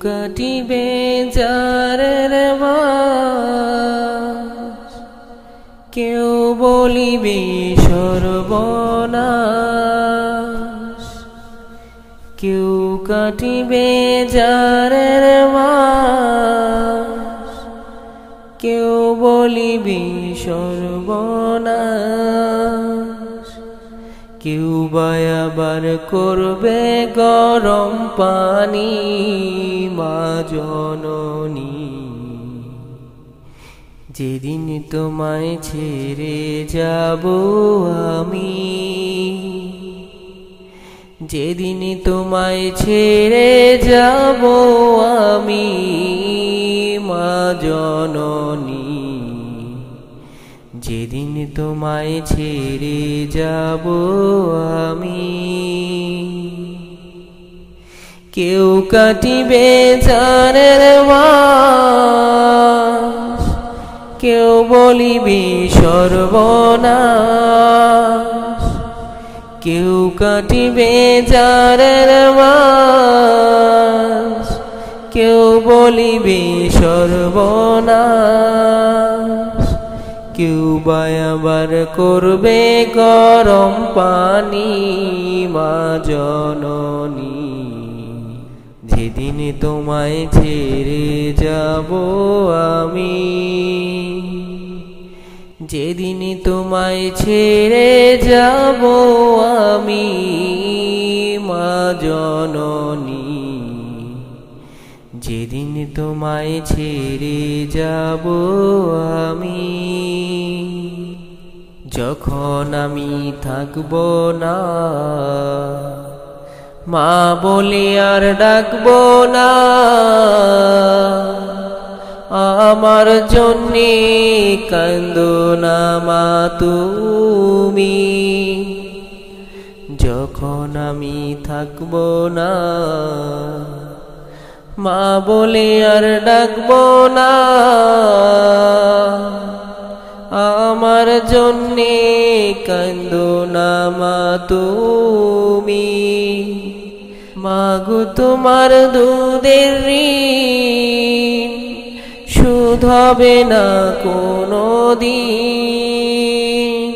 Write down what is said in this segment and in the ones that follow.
কাটিবে যারের মাস, কেউ বলিবে সর্বনাশ। কেউ কাটিবে যারের মাস, কেউ বলিবে সর্বনাশ। কেউ বা আবার করবে গরম পানি মা জননী, যেদিন তোমায় ছেড়ে যাব আমি, যেদিন তোমায় ছেড়ে যাব আমি মা জননী, যেদিন তোমায় ছেড়ে যাব আমি। কেউ কাটিবে যারের মাস, কেউ বলিবে সর্বনাশ। কেউ কাটিবে যারের মাস, কেউ বলিবে সর্বনাশ। কেউ বা আবার করবে গরম পানি মা জননী, যেদিন তোমায় ছেড়ে যাব আমি, যেদিন তোমায় ছেড়ে যাব আমি মা জননী, যেদিন তোমায় ছেড়ে যাব আমি। যখন আমি থাকব না, মা বলে আর ডাকব না, আমার জন্যে কান্দো না মা তুমি। যখন আমি থাকব না, মা বলে আর ডাকব না, আমার জন্যে কান্দো না মা তুমি। মাগো তোমার দুধের ঋণ শোধ হবে না কোনো দিন,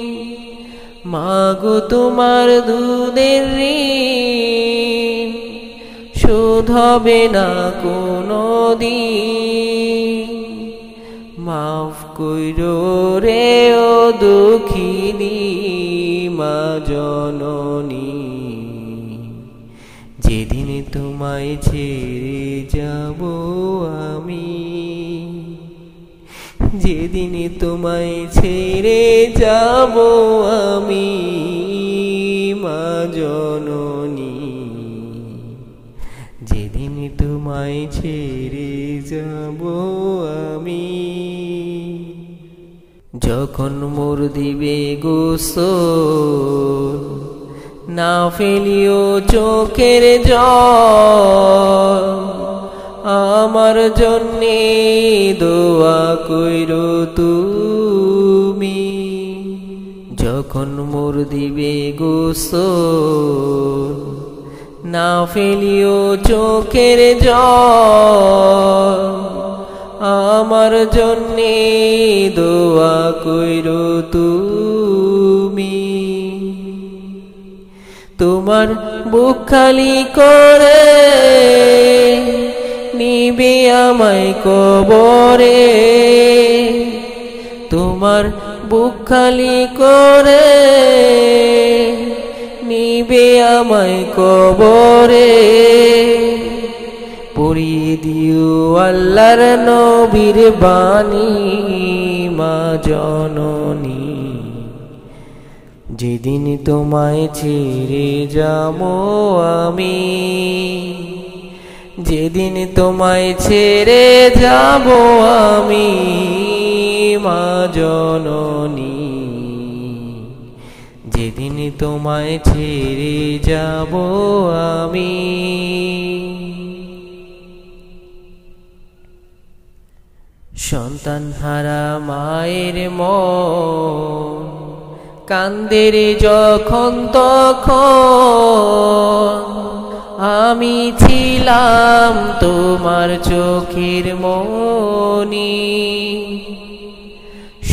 মাগো তোমার দুধের ঋণ শোধ হবে না কোনো দিন। মাফ কইরো রে ও দুঃখিনী মা জননী, যেদিন তোমায় ছেড়ে যাব আমি, যেদিন তোমায় ছেড়ে যাব আমি মা জননী, যেদিন তোমায় ছেড়ে যাব আমি। যখন মোর দিবে গোসল, না ফেলিও চোখের জল, আমার জন্যে দোয়া কইরো তুমি। যখন মোর দিবে গোসল, না ফেলিও চোখের জল, আমার জন্যে দোয়া কইরো তুমি। তোমার বুক খালি করে নিবে আমায় কবরে, তোমার বুক খালি করে নিবে আমায় কবরে। পড়িয়ে দিও আল্লাহর নবীর বাণী মা জননী, যেদিন তোমায় ছেড়ে যাব আমি, যেদিন তোমায় ছেড়ে যাব আমি মা জননী, যেদিন তোমায় ছেড়ে যাব আমি। সন্তান হারা মায়ের মন কান্দে রে যখন তখন, আমি ছিলাম তোমার চোখের মনি,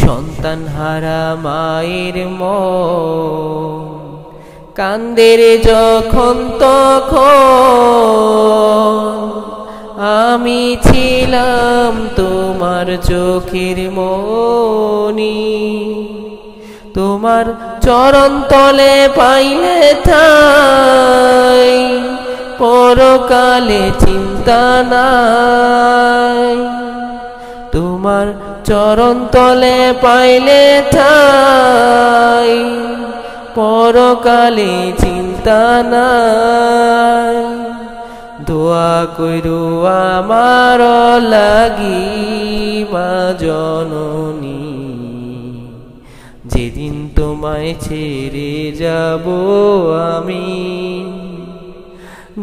সন্তান হারা মায়ের মন কান্দে রে যখন তখন। আমি ছিলাম তোমার চোখের মনি, তোমার চরণ তলে পাইলে ঠাই, পরকালে চিন্তা নাই। তোমার চরণ তলে পাইলে ঠাই, পরকালে চিন্তা নাই। দোয়া কইরো আমার লাগি মা জননী, যেদিন তোমায় ছেড়ে যাব আমি,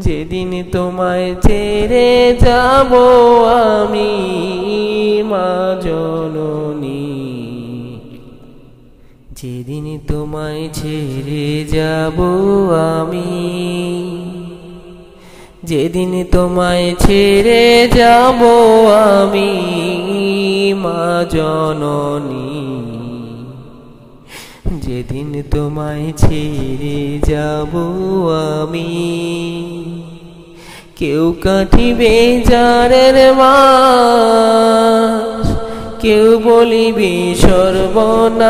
যেদিন তোমায় ছেড়ে যাব আমি মা জননী। যেদিন তোমায় ছেড়ে যাব আমি, যেদিন তোমায় ছেড়ে যাব আমি মা জননী। যেদিন তোমায় ছেড়ে যাব আমি, কেউ কাটিবে জারের মাস, কেউ বলিবে সর্বনাশ।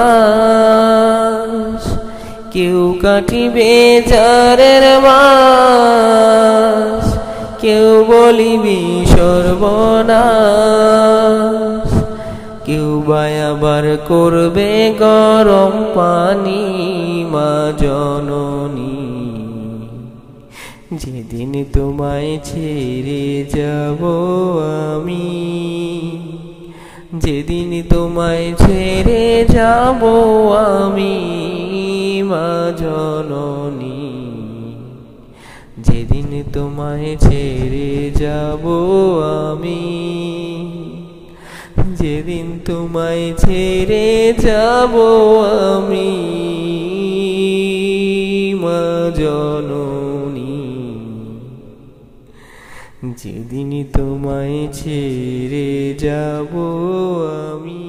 কেউ কাটিবে জারের মাস, কেউ বলিবে সর্বনাশ। কেউ বা আবার করবে গরম পানি মা জননী। যেদিন তোমায় ছেড়ে যাব আমি, যেদিন তোমায় ছেড়ে যাব আমি মা জননী। যেদিন তোমায় ছেড়ে যাব আমি, যেদিন তোমায় ছেড়ে যাব আমি মা জননী। যেদিন তোমায় ছেড়ে যাব আমি।